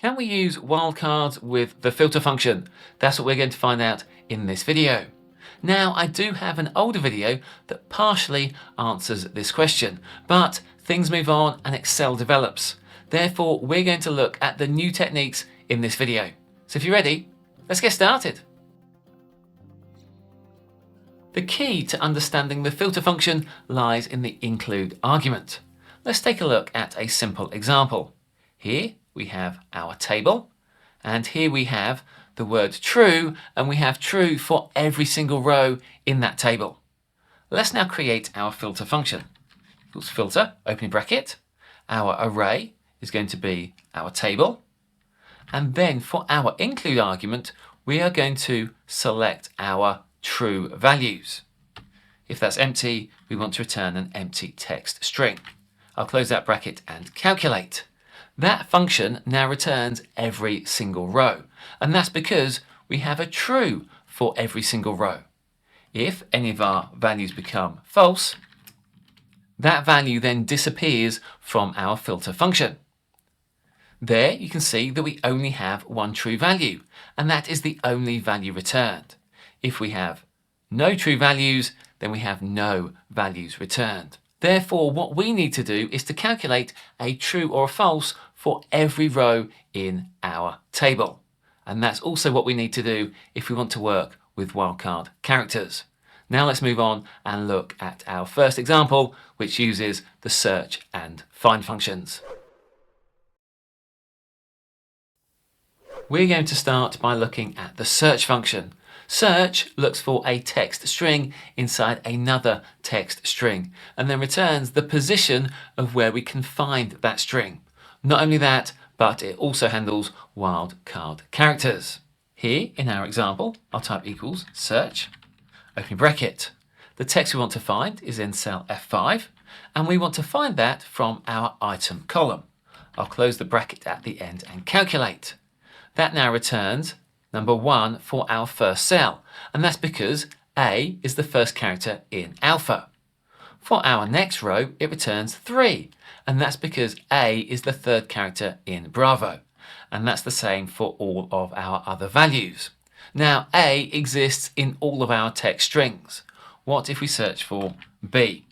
Can we use wildcards with the filter function? That's what we're going to find out in this video. Now, I do have an older video that partially answers this question, but things move on and Excel develops. Therefore, we're going to look at the new techniques in this video. So if you're ready, let's get started. The key to understanding the filter function lies in the include argument. Let's take a look at a simple example. Here we have our table, and here we have the word true, and we have true for every single row in that table. Let's now create our filter function. Equals filter, opening bracket. Our array is going to be our table. And then for our include argument, we are going to select our true values. If that's empty, we want to return an empty text string. I'll close that bracket and calculate. That function now returns every single row, and that's because we have a true for every single row. If any of our values become false, that value then disappears from our filter function. There you can see that we only have one true value, and that is the only value returned. If we have no true values, then we have no values returned. Therefore, what we need to do is to calculate a true or a false for every row in our table. And that's also what we need to do if we want to work with wildcard characters. Now let's move on and look at our first example, which uses the search and find functions. We're going to start by looking at the search function. Search looks for a text string inside another text string and then returns the position of where we can find that string. Not only that, but it also handles wildcard characters. Here in our example, I'll type equals search, opening bracket. The text we want to find is in cell F5, and we want to find that from our item column. I'll close the bracket at the end and calculate. That now returns number 1 for our first cell, and that's because A is the first character in alpha. For our next row, it returns 3, and that's because A is the third character in Bravo, and that's the same for all of our other values. Now, A exists in all of our text strings. What if we search for B?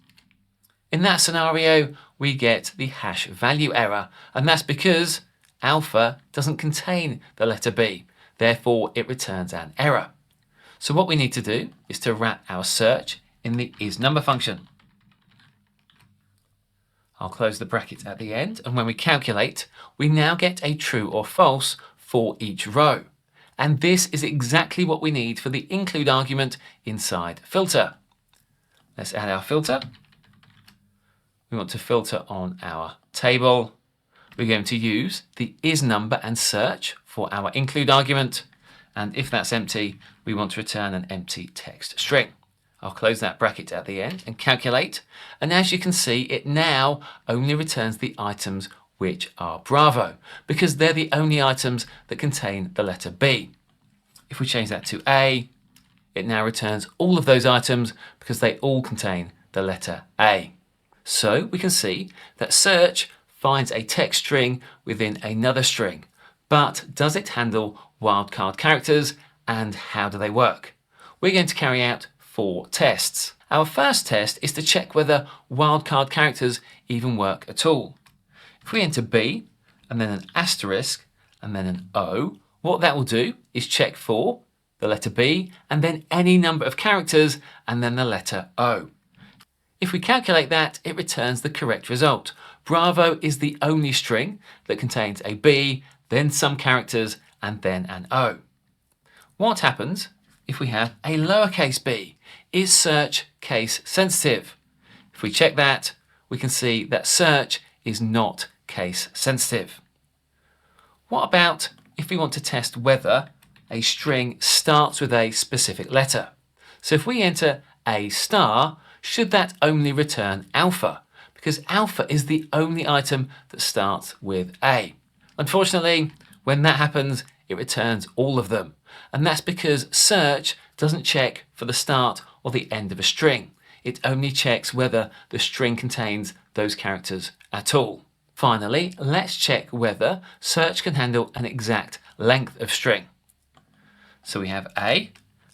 In that scenario, we get the hash value error, and that's because alpha doesn't contain the letter B. Therefore, it returns an error. So what we need to do is to wrap our search in the isNumber function. I'll close the bracket at the end, and when we calculate, we now get a true or false for each row. And this is exactly what we need for the include argument inside filter. Let's add our filter. We want to filter on our table. We're going to use the isNumber and search for our include argument, and if that's empty, we want to return an empty text string. I'll close that bracket at the end and calculate, and as you can see, it now only returns the items which are Bravo, because they're the only items that contain the letter B. If we change that to A, it now returns all of those items because they all contain the letter A. So we can see that search finds a text string within another string, but does it handle wildcard characters, and how do they work? We're going to carry out 4 tests. Our first test is to check whether wildcard characters even work at all. If we enter B, and then an asterisk, and then an O, what that will do is check for the letter B, and then any number of characters, and then the letter O. If we calculate that, it returns the correct result. Bravo is the only string that contains a B, then some characters, and then an O. What happens if we have a lowercase b? Is search case sensitive? If we check that, we can see that search is not case sensitive. What about if we want to test whether a string starts with a specific letter? So if we enter A star, should that only return alpha? Because alpha is the only item that starts with A. Unfortunately, when that happens, it returns all of them. And that's because search doesn't check for the start or the end of a string. It only checks whether the string contains those characters at all. Finally, let's check whether search can handle an exact length of string. So we have A,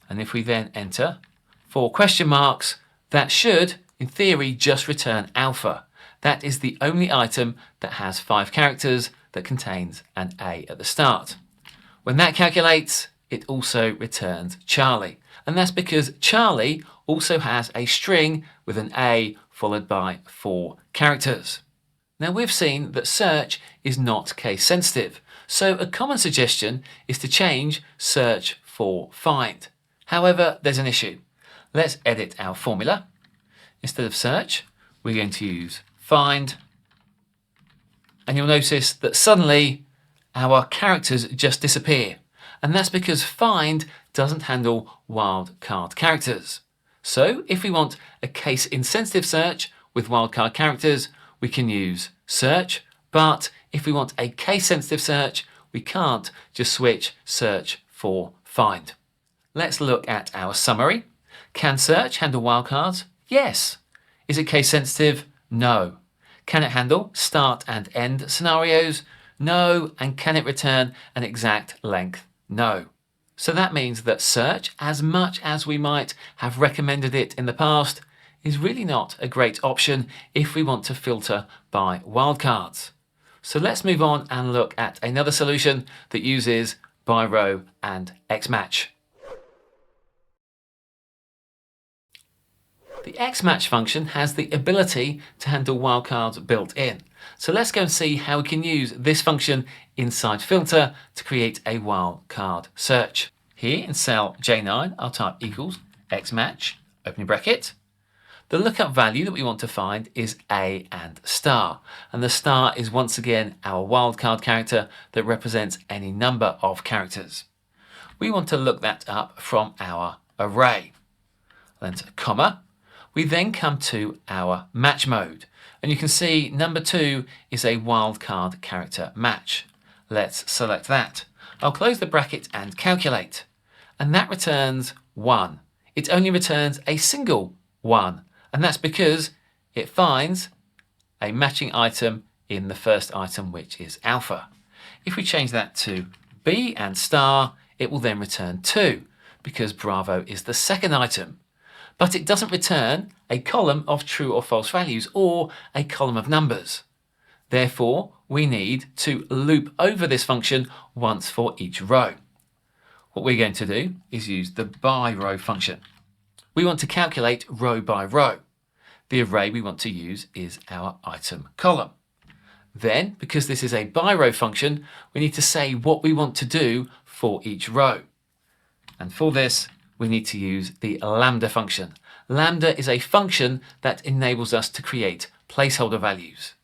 and if we then enter 4 question marks, that should, in theory, just return alpha. That is the only item that has 5 characters that contains an A at the start. When that calculates, it also returns Charlie. And that's because Charlie also has a string with an A followed by 4 characters. Now we've seen that search is not case sensitive, so a common suggestion is to change search for find. However, there's an issue. Let's edit our formula. Instead of search, we're going to use find. And you'll notice that suddenly our characters just disappear. And that's because find doesn't handle wildcard characters. So if we want a case-insensitive search with wildcard characters, we can use search, but if we want a case-sensitive search, we can't just switch search for find. Let's look at our summary. Can search handle wildcards? Yes. Is it case-sensitive? No. Can it handle start and end scenarios? No. And can it return an exact length? No. So that means that search, as much as we might have recommended it in the past, is really not a great option if we want to filter by wildcards. So let's move on and look at another solution that uses BYROW and XMATCH. The XMATCH function has the ability to handle wildcards built in. So let's go and see how we can use this function inside filter to create a wildcard search. Here in cell J9, I'll type equals XMATCH, opening bracket. The lookup value that we want to find is A and star. And the star is once again our wildcard character that represents any number of characters. We want to look that up from our array. Then to comma. We then come to our match mode. And you can see number 2 is a wildcard character match. Let's select that. I'll close the bracket and calculate. And that returns 1. It only returns a single 1. And that's because it finds a matching item in the first item, which is alpha. If we change that to B and star, it will then return 2, because BYROW is the second item. But it doesn't return a column of true or false values or a column of numbers. Therefore, we need to loop over this function once for each row. What we're going to do is use the BYROW function. We want to calculate row by row. The array we want to use is our item column. Then, because this is a BYROW function, we need to say what we want to do for each row. And for this, we need to use the lambda function. Lambda is a function that enables us to create placeholder values.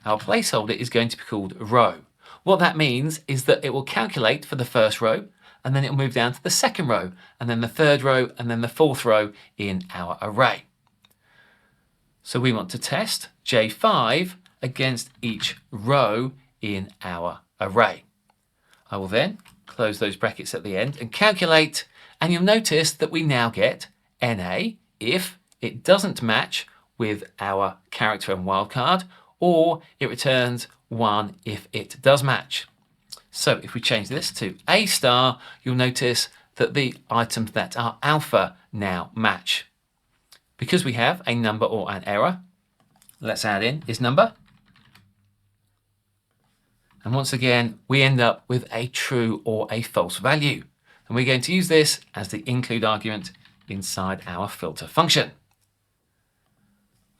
Our placeholder is going to be called row. What that means is that it will calculate for the first row, and then it will move down to the second row, and then the third row, and then the fourth row in our array. So we want to test J5 against each row in our array. I will then close those brackets at the end and calculate, and you'll notice that we now get NA if it doesn't match with our character and wildcard, or it returns 1 if it does match. So if we change this to A star, you'll notice that the items that are alpha now match. Because we have a number or an error, let's add in is number. And once again, we end up with a true or a false value. And we're going to use this as the include argument inside our filter function.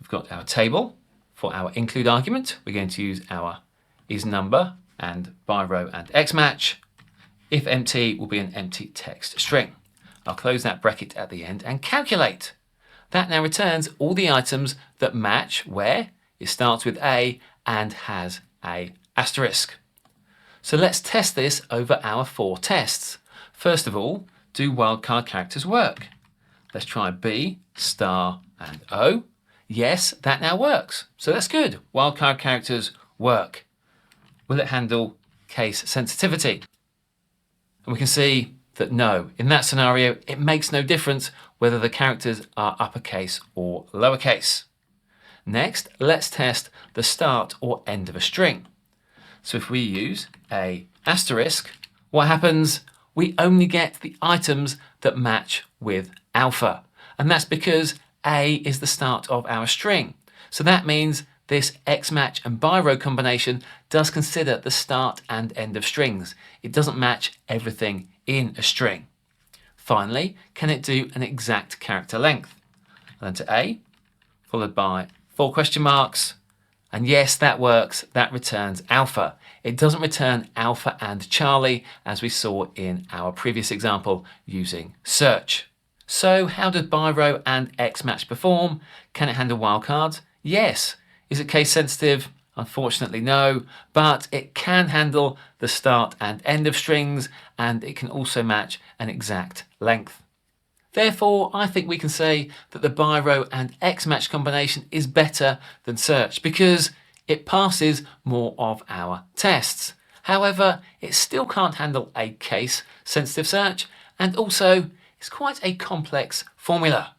We've got our table. For our include argument, we're going to use our isNumber and BYROW and XMATCH. If empty will be an empty text string. I'll close that bracket at the end and calculate. That now returns all the items that match where it starts with A and has a asterisk. So let's test this over our 4 tests. First of all, do wildcard characters work? Let's try B, star, and O. Yes, that now works. So that's good. Wildcard characters work. Will it handle case sensitivity? And we can see that no. In that scenario, it makes no difference whether the characters are uppercase or lowercase. Next, let's test the start or end of a string. So if we use a asterisk, what happens? We only get the items that match with alpha. And that's because A is the start of our string. So that means this XMATCH and BYROW combination does consider the start and end of strings. It doesn't match everything in a string. Finally, can it do an exact character length? And then to A, followed by 4 question marks. And yes, that works. That returns alpha. It doesn't return alpha and Charlie as we saw in our previous example using search. So how did BYROW and XMATCH perform? Can it handle wildcards? Yes. Is it case sensitive? Unfortunately, no, but it can handle the start and end of strings, and it can also match an exact length. Therefore, I think we can say that the BYROW and XMATCH combination is better than search because it passes more of our tests. However, it still can't handle a case-sensitive search, and also it's quite a complex formula.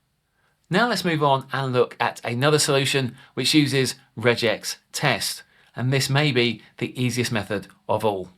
Now let's move on and look at another solution which uses REGEXTEST, and this may be the easiest method of all.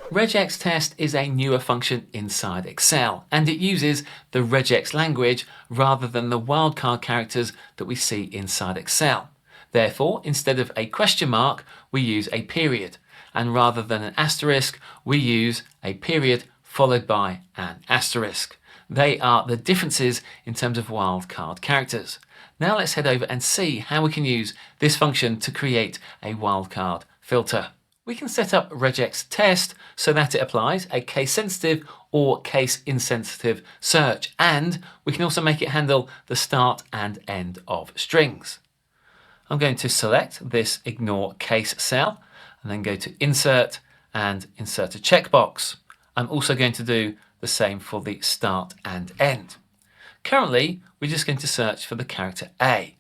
REGEXTEST is a newer function inside Excel, and it uses the regex language rather than the wildcard characters that we see inside Excel. Therefore, instead of a question mark, we use a period, and rather than an asterisk, we use a period followed by an asterisk. They are the differences in terms of wildcard characters. Now let's head over and see how we can use this function to create a wildcard filter. We can set up REGEXTEST so that it applies a case-sensitive or case-insensitive search, and we can also make it handle the start and end of strings. I'm going to select this ignore case cell and then go to insert and insert a checkbox. I'm also going to do the same for the start and end. Currently, we're just going to search for the character A.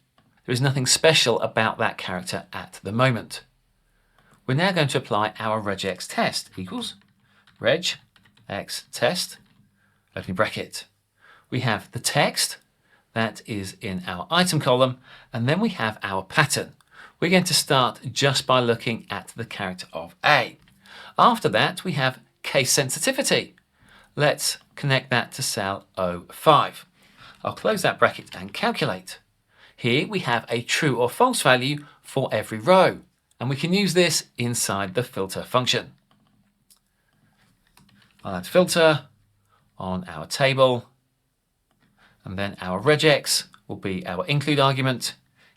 There is nothing special about that character at the moment. We're now going to apply our REGEXTEST equals REGEXTEST, opening bracket. We have the text that is in our item column, and then we have our pattern. We're going to start just by looking at the character of A. After that, we have case sensitivity. Let's connect that to cell O5. I'll close that bracket and calculate. Here we have a true or false value for every row, and we can use this inside the filter function. I'll add filter on our table, and then our regex will be our include argument.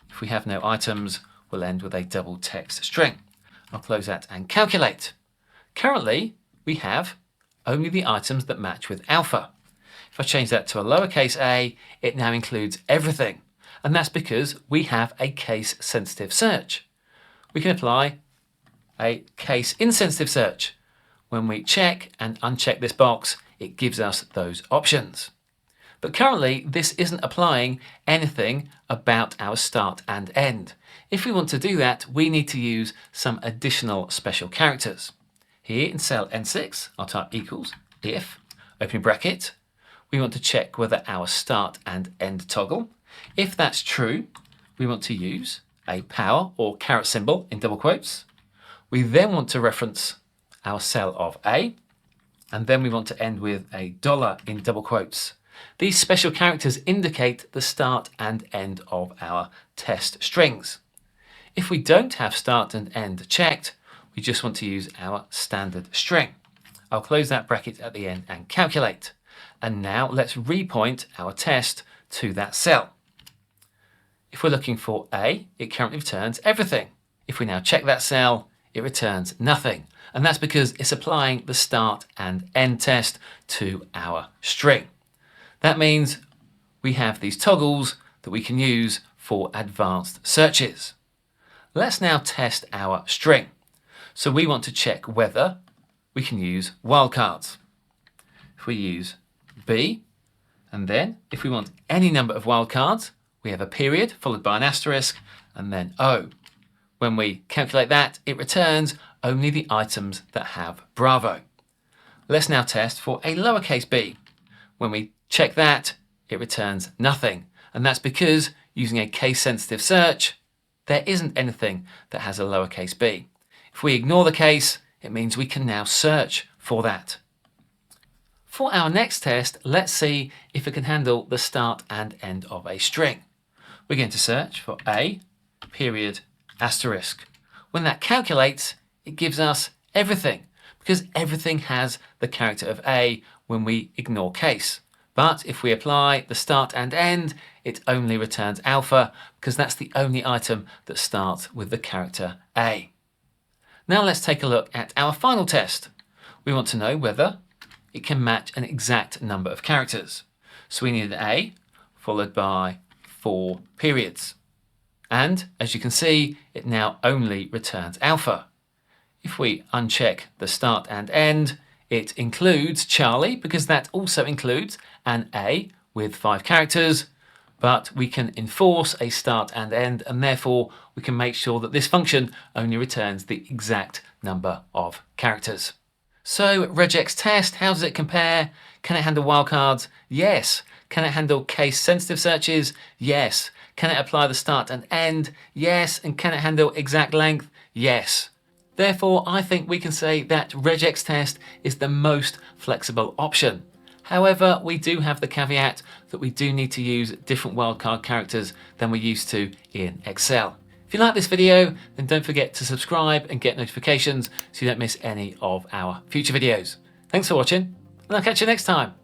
If we have no items, we'll end with a double text string. I'll close that and calculate. Currently, we have only the items that match with alpha. If I change that to a lowercase a, it now includes everything, and that's because we have a case-sensitive search. We can apply a case-insensitive search. When we check and uncheck this box, it gives us those options. But currently, this isn't applying anything about our start and end. If we want to do that, we need to use some additional special characters. Here in cell N6, I'll type equals if, opening bracket. We want to check whether our start and end toggle. If that's true, we want to use a power or caret symbol in double quotes. We then want to reference our cell of A, and then we want to end with a dollar in double quotes. These special characters indicate the start and end of our test strings. If we don't have start and end checked, we just want to use our standard string. I'll close that bracket at the end and calculate. And now let's repoint our test to that cell. If we're looking for A, it currently returns everything. If we now check that cell, it returns nothing. And that's because it's applying the start and end test to our string. That means we have these toggles that we can use for advanced searches. Let's now test our string. So we want to check whether we can use wildcards. If we use B, and then if we want any number of wildcards, we have a period followed by an asterisk and then O. When we calculate that, it returns only the items that have Bravo. Let's now test for a lowercase b. When we check that, it returns nothing. And that's because using a case-sensitive search, there isn't anything that has a lowercase b. If we ignore the case, it means we can now search for that. For our next test, let's see if it can handle the start and end of a string. We're going to search for a period asterisk. When that calculates, it gives us everything, because everything has the character of a when we ignore case. But if we apply the start and end, it only returns alpha, because that's the only item that starts with the character a. Now let's take a look at our final test. We want to know whether it can match an exact number of characters. So we need an a followed by 4 periods. And as you can see, it now only returns alpha. If we uncheck the start and end, it includes Charlie, because that also includes an a with 5 characters, but we can enforce a start and end, and therefore we can make sure that this function only returns the exact number of characters. So REGEXTEST, how does it compare? Can it handle wildcards? Yes. Can it handle case-sensitive searches? Yes. Can it apply the start and end? Yes. And can it handle exact length? Yes. Therefore, I think we can say that REGEXTEST is the most flexible option. However, we do have the caveat that we do need to use different wildcard characters than we're used to in Excel. If you like this video, then don't forget to subscribe and get notifications so you don't miss any of our future videos. Thanks for watching, and I'll catch you next time.